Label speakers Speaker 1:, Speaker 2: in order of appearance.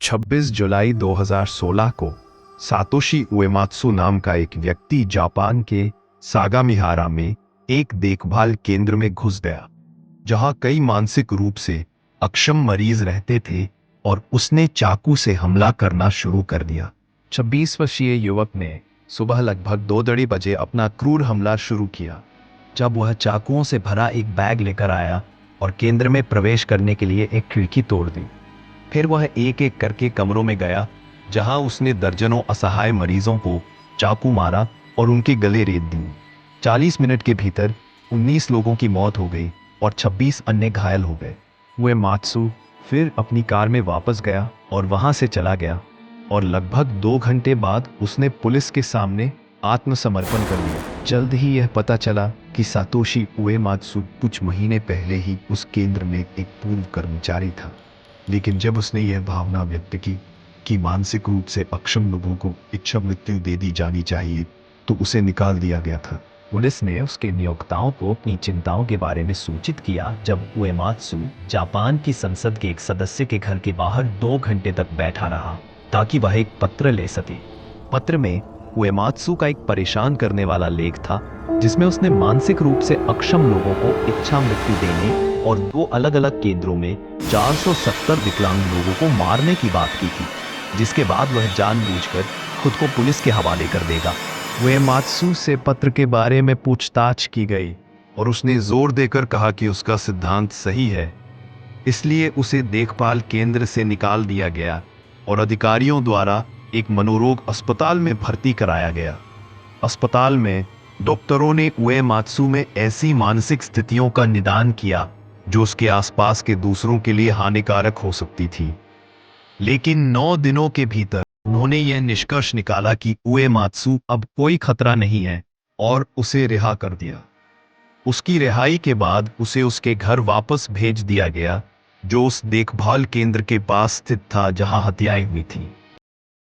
Speaker 1: 26 जुलाई 2016 को सातोशी उएमात्सु नाम का एक व्यक्ति जापान के सागामिहारा में एक देखभाल केंद्र में घुस गया, जहां कई मानसिक रूप से अक्षम मरीज रहते थे, और उसने चाकू से हमला करना शुरू कर दिया। 26 वर्षीय युवक ने सुबह लगभग 2:30 बजे अपना क्रूर हमला शुरू किया, जब वह चाकुओं से भरा एक बैग लेकर आया और केंद्र में प्रवेश करने के लिए एक खिड़की तोड़ दी। फिर वह एक एक करके कमरों में गया, जहां उसने दर्जनों असहाय मरीजों को चाकू मारा और उनके गले रेत दी। 40 मिनट के भीतर 19 लोगों की मौत हो गई और 26 अन्य घायल हो गए। उएमात्सु फिर अपनी कार में वापस गया और वहां से चला गया, और लगभग 2 घंटे बाद उसने पुलिस के सामने आत्मसमर्पण कर दिया। जल्द ही यह पता चला कि सातोशी उएमात्सु कुछ महीने पहले ही उस केंद्र में एक पूर्व कर्मचारी था, लेकिन जब उसने यह भावना व्यक्त की कि मानसिक रूप से अक्षम लोगों को इच्छा मृत्यु दे दी जानी चाहिए, तो उसे निकाल दिया गया था।
Speaker 2: पुलिस ने उसके नियोक्ताओं को अपनी चिंताओं के बारे में सूचित किया जब उएमात्सु जापान की संसद के एक सदस्य के घर के बाहर 2 घंटे तक बैठा रहा, ताकि वह एक पत्र ले सके। पत्र में उएमात्सु का एक परेशान करने वाला लेख था, जिसमें उसने मानसिक रूप से अक्षम लोगों को इच्छा मृत्यु देने और 2 अलग अलग केंद्रों में 470 विकलांग लोगों को मारने की बात की थी, जिसके बाद वह जानबूझकर खुद को पुलिस के हवाले कर देगा।
Speaker 1: उएमात्सु से पत्र के बारे में पूछताछ की गई, और उसने जोर देकर कहा कि उसका सिद्धांत सही है, इसलिए उसे देखभाल केंद्र से निकाल दिया गया और अधिकारियों द्वारा एक मनोरोग अस्पताल में भर्ती कराया गया। अस्पताल में डॉक्टरों ने उएमात्सु में ऐसी मानसिक स्थितियों का निदान किया जो उसके आसपास के दूसरों के लिए हानिकारक हो सकती थी, लेकिन 9 दिनों के भीतर उन्होंने यह निष्कर्ष निकाला कि उएमात्सु अब कोई खतरा नहीं है, और उसे रिहा कर दिया। उसकी रिहाई के बाद उसे उसके घर वापस भेज दिया गया, जो उस देखभाल केंद्र के पास स्थित था जहां हत्याएं हुई थी।